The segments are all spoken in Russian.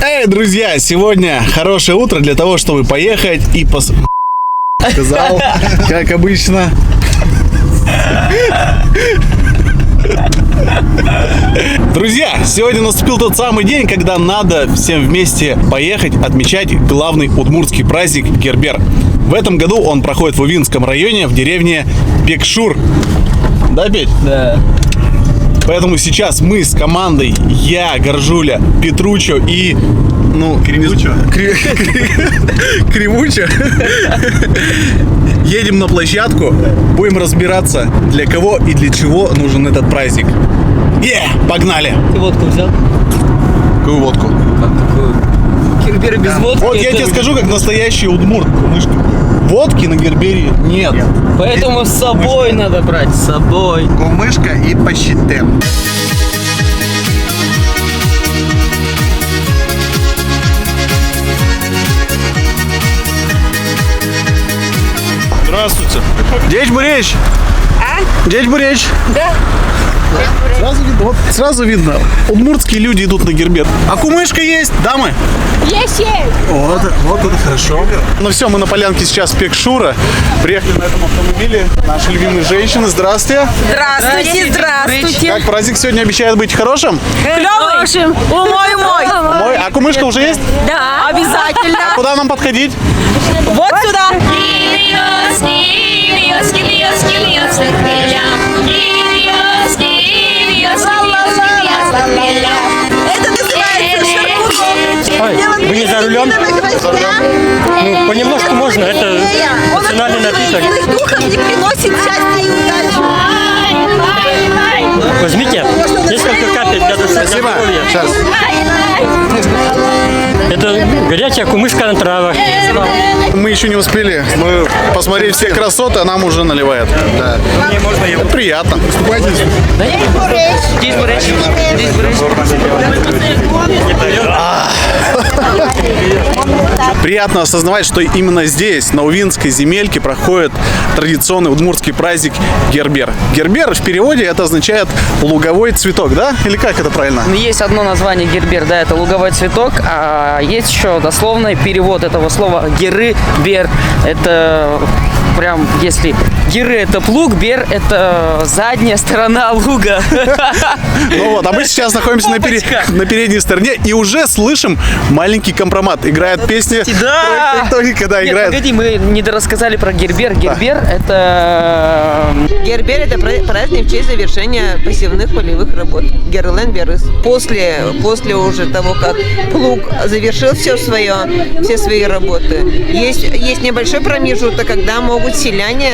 Эй, друзья, сегодня хорошее утро для того, чтобы поехать и сказал, как обычно. Друзья, сегодня наступил тот самый день, когда надо всем вместе поехать отмечать главный удмуртский праздник Гербер. В этом году он проходит в Увинском районе, в деревне Пекшур. Да, Петь? Да. Поэтому сейчас мы с командой, я, Горжуля, Петручо и... Кривучо. Кривучо. Едем на площадку, будем разбираться, для кого и для чего нужен этот праздник. Погнали! Ты водку взял? Какую водку? Гербер без водки. Вот я тебе скажу, как настоящий удмурт, кумышка. Водки на Гербере нет. Поэтому с собой надо брать, с собой. Кумышка и пощитем. Здравствуйте. Дядь Буречь. Дядь Буречь. Да. Сразу видно, удмуртские люди идут на Гербер. А кумышка есть, дамы? Есть. Вот это хорошо. Ну все, мы на полянке сейчас Пекшура. Приехали на этом автомобиле. Наши любимые женщины. Здравствуйте. Здравствуйте. Как праздник сегодня обещает быть хорошим? Клёвым. Мой. А кумышка уже есть? Да. Обязательно. А куда нам подходить? Вот сюда. Это называется шармуха. Вы не за рулем? Ну, понемножку можно, это национальный напиток. Духом не приносит счастья и удачи. Возьмите несколько капель для здоровья. Сейчас. Это горячая кумышка на травах. Мы еще не успели посмотреть все красоты, а нам уже наливает. Да. Это приятно. Здесь буречь. Приятно осознавать, что именно здесь, на Увинской земельке, проходит традиционный удмуртский праздник Гербер. Гербер в переводе это означает луговой цветок, да? Или как это правильно? Есть одно название Гербер, да, это луговой цветок, а есть еще дословный перевод этого слова геры-бер. Это прям, если геры это плуг, бер это задняя сторона луга. Ну вот, а мы сейчас находимся на передней стороне и уже слышим маленький компромат. Играет песни. Да! Когда Нет, играет. погоди, мы не дорассказали про Гербер. Гербер это... Гербер – это праздник в честь завершения посевных полевых работ. Герлен Берыс. После уже того, как плуг завершил все свои работы, есть небольшой промежуток, когда могут селяне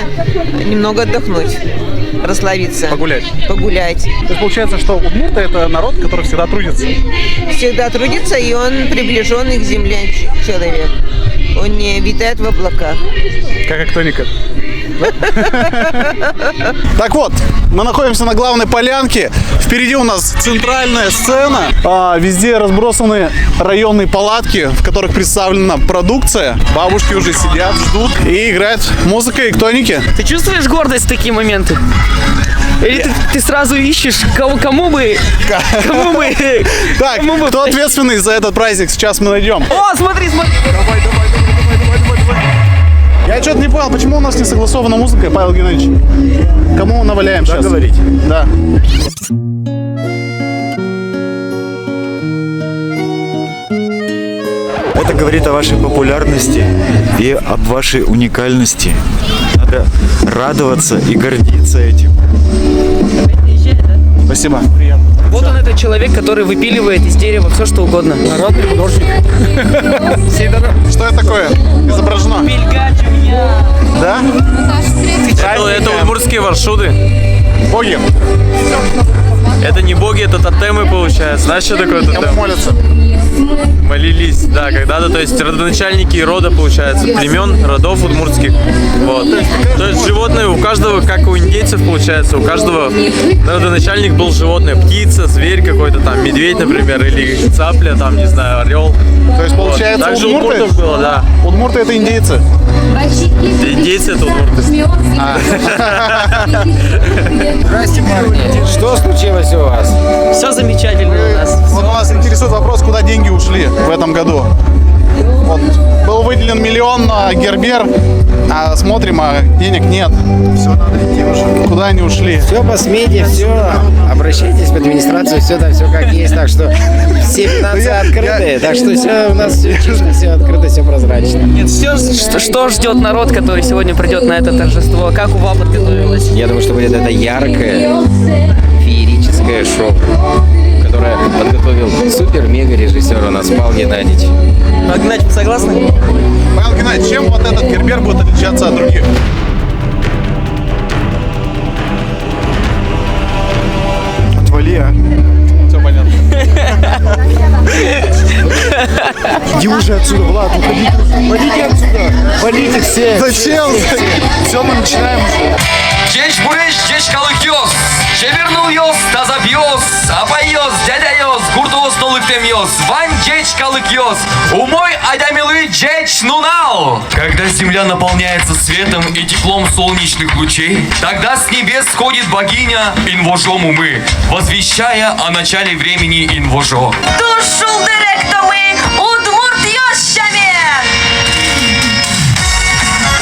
немного отдохнуть, расслабиться. Погулять. То есть получается, что удмурты это народ, который всегда трудится. Всегда трудится, и он приближенный к земле человек. Он не витает в облаках. Как Актоника. Так вот, мы находимся на главной полянке. Впереди у нас центральная сцена. Везде разбросаны районные палатки, в которых представлена продукция. Бабушки уже сидят, ждут. И играет музыка Актоники. Ты чувствуешь гордость в такие моменты? Или ты сразу ищешь, кому мы... Так, кто ответственный за этот праздник, сейчас мы найдем. О, смотри! Давай. Я что-то не понял, почему у нас не согласована музыка, Павел Геннадьевич? Кому наваляем сейчас? Говорить. Да. Это говорит о вашей популярности и об вашей уникальности. Надо радоваться и гордиться этим. Спасибо. Вот он, этот человек, который выпиливает из дерева все, что угодно. Народный художник. Что это такое изображено? Да? Это удмуртские варшуды. Боги. Это не боги, это тотемы, получается. Знаешь, что такое Кому тотем? молятся? Молились, да, когда-то, то есть родоначальники рода, получается, племен, родов удмуртских. Вот. То есть животные у каждого, как у индейцев, получается, у каждого родоначальник был животное. Птица, зверь какой-то там, медведь, например, или цапля, там, не знаю, орел. То есть получается, Вот. Также удмурты? удмуртов было, да. Удмурты это индейцы. Индейцы это удмурты. Здрасте, парни. Что случилось у вас? Все замечательно у нас. Вот вас интересует вопрос, куда деньги ушли в этом этом году. Вот. Был выделен 1 миллион на Гербер, а смотрим, а денег нет. Все, надо идти уже. Куда они ушли? Все масс-медиа, все, обращайтесь в администрацию, все там, все как есть, так что все финансы открытые, так что все у нас все чисто, все открыто, все прозрачно. Нет, что ждет народ, который сегодня придет на это торжество? Как УВА подготовилась? Я думаю, что будет это яркое, феерическое шоу, которое подготовил супер-мега-режиссер у нас Павел Геннадьевич. Геннадьевич, вы согласны? Павел Геннадьевич, чем вот этот Гербер будет отличаться от других? Отвали, а. Все понятно. Иди уже отсюда, Влад, уходите. Валите отсюда. Валите все. Зачем? Все, мы начинаем уже. Geç buraya geç kalkıyoruz. Çevirniyoruz, тазабьёс, апайёс, дядяёс, куртуос толыктемьёс, вань geç kalkıyoruz. Умой адамилы geç нунал. Когда земля наполняется светом и теплом солнечных лучей, тогда с небес сходит богиня Инвожо Мумы, возвещая о начале времени Инвожо. Душу директами удмурт йощами.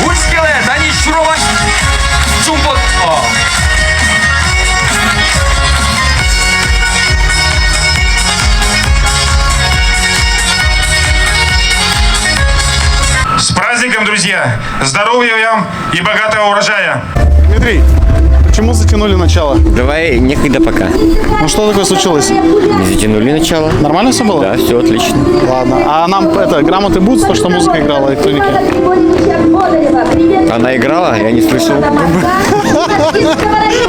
Ускелет, они шурова. Чумпот. С праздником, друзья! Здоровья вам и богатого урожая! Дмитрий, почему затянули начало? Давай, некогда пока. Ну что такое случилось? Затянули начало. Нормально все было? Да, все отлично. Ладно. А нам это грамоты будут, то, что музыка играла, электроники? Она играла, я не слышал.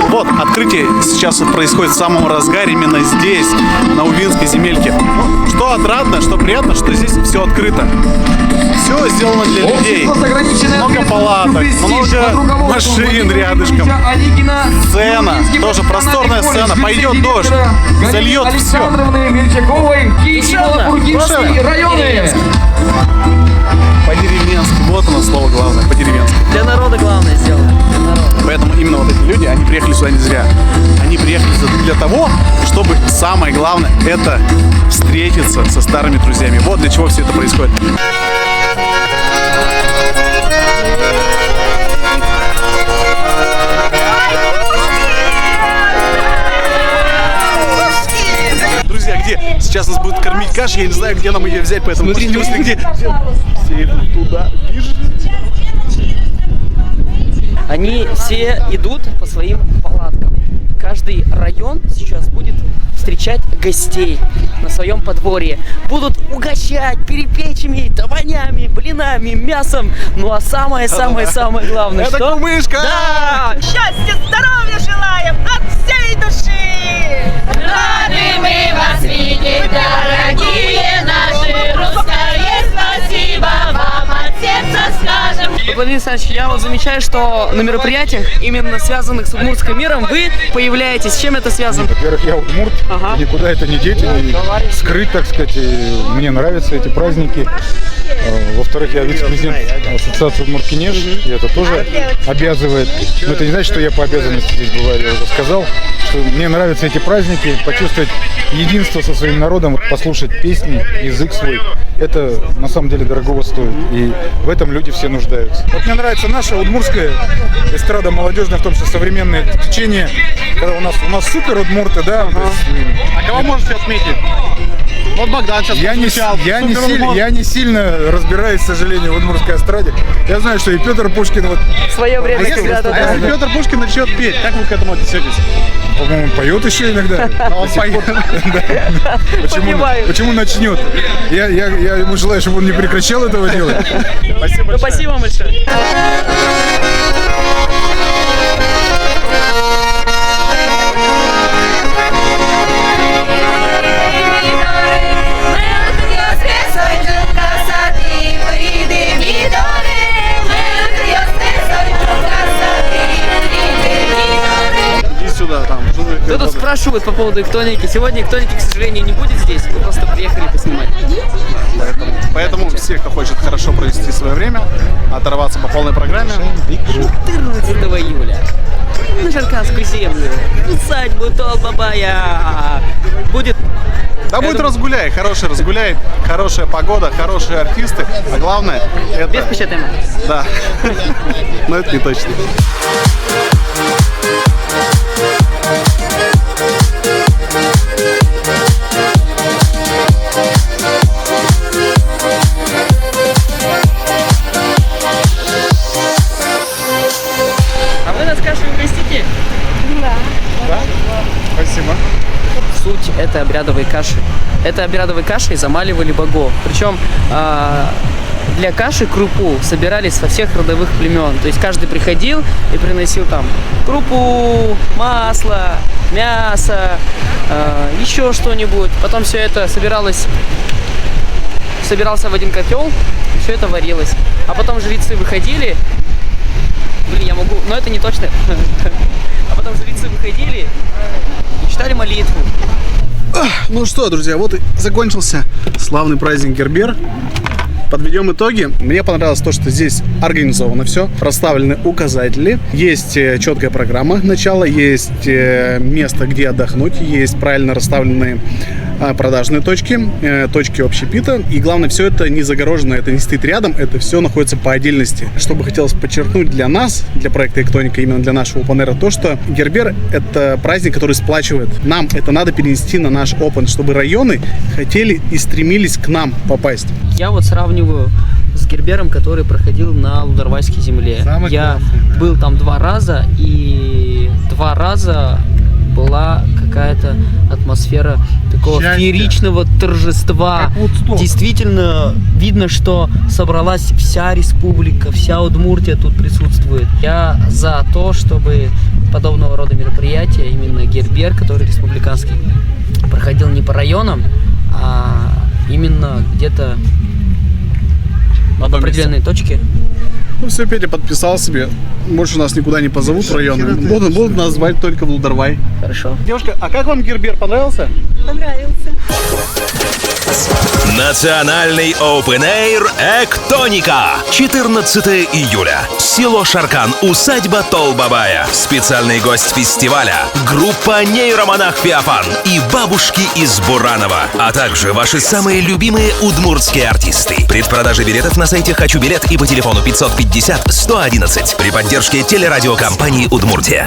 Вот, открытие сейчас происходит в самом разгаре, именно здесь, на Увинской земельке. Ну, что отрадно, что приятно, что здесь все открыто. Все сделано для людей. Много палаток, много машин рядышком. Сцена, тоже просторная сцена. Пойдет дождь, зальет все. По-деревенски. Вот оно слово главное, по-деревенски. Для народа главное сделано. Для народа. Поэтому именно вот эти люди, они приехали сюда не зря. Они приехали сюда для того, чтобы самое главное это встретиться со старыми друзьями. Вот для чего все это происходит. Друзья, где? Сейчас нас будут кормить кашей, я не знаю, где нам ее взять, поэтому смотри, где. Все идут туда. Они все идут по своим палаткам. Каждый район сейчас будет встречать гостей на своем подворье. Будут угощать перепечами, табанями, блинами, мясом. Ну а самое-самое главное, это что? кумышка! Да! Счастья, здоровья желаем от всей души. Рады мы вас видеть, дорогие наши русские. Спасибо вам от сердца скажем. Владимир Александрович, я вот замечаю, что на мероприятиях, именно связанных с удмуртским миром, вы появляетесь. С чем это связано? Во-первых, я удмурт, никуда это не деть, не скрыть, так сказать. И мне нравятся эти праздники. Во-вторых, я вице-президент ассоциации Удмурт-Кенеш, и это тоже обязывает. Но это не значит, что я по обязанности здесь бываю, я уже сказал, что мне нравятся эти праздники, почувствовать единство со своим народом, вот послушать песни, язык свой. Это на самом деле дорогого стоит, и в этом люди все нуждаются. Вот мне нравится наша удмуртская эстрада молодежная, в том числе современное течение, когда у нас супер удмурты, да. А кого можете отметить? Вот Богдан сейчас я не сильно разбираюсь, к сожалению, в удмуртской эстраде. Я знаю, что и Петр Пушкин вот в свое время когда-то. А если Петр Пушкин начнет петь, как вы к этому отнесетесь? По-моему, поет еще иногда. Почему начнет? Я ему желаю, чтобы он не прекращал этого делать. Спасибо. Спасибо большое. Иди сюда, там. Я тут спрошу спрашивают по поводу Эктоники. Сегодня Эктоники, к сожалению, не будет здесь. Мы просто приехали поснимать. Поэтому все, кто хочет хорошо провести свое время, оторваться по полной программе. 14 июля на Шарканскую землю, усадьбу Толбабая. Будет... Да будет разгуляй, хороший разгуляй, хорошая погода, хорошие артисты, а главное это... Без пощадыма. Да, но это не точно. А вы нас кашей угостите? Да. Спасибо. Суть этой обрядовой каши. Этой обрядовой кашей замаливали богов. Причем для каши крупу собирались со всех родовых племен. То есть каждый приходил и приносил там крупу, масло, мясо, еще что-нибудь. Потом все это собирался в один котел, и все это варилось. А потом жрецы выходили. Блин, я могу, но это не точно. А потом жрецы выходили и читали молитву. Ну что, друзья, вот и закончился славный праздник Гербер. Подведем итоги. Мне понравилось то, что здесь организовано все. Расставлены указатели. Есть четкая программа начала. Есть место, где отдохнуть. Есть правильно расставленные продажные точки. Точки общепита. И главное, все это не загорожено. Это не стоит рядом. Это все находится по отдельности. Что бы хотелось подчеркнуть для нас, для проекта Эктоника, именно для нашего опен-эра, то, что Гербер — это праздник, который сплачивает. Нам это надо перенести на наш опен, чтобы районы хотели и стремились к нам попасть. Я вот сравниваю с Гербером, который проходил на Лударвайской земле. Я был там 2 раза, и 2 раза была какая-то атмосфера такого фееричного торжества. Действительно видно, что собралась вся республика, вся Удмуртия тут присутствует. Я за то, чтобы подобного рода мероприятия, именно Гербер, который республиканский, проходил не по районам, а именно где-то в определенной точке. Ну все, Петя подписал себе. Больше нас никуда не позовут в районы. Будут нас звать только в Лударвай. Хорошо. Девушка, а как вам Гербер? Понравился? Понравился. Национальный Open-Air Эктоника. 14 июля. Село Шаркан, усадьба Толбабая. Специальный гость фестиваля. Группа нейромонах Феофан и бабушки из Буранова. А также ваши самые любимые удмуртские артисты. Предпродажа билетов на сайте «Хочу билет» и по телефону 550 111 при поддержке телерадиокомпании «Удмуртия».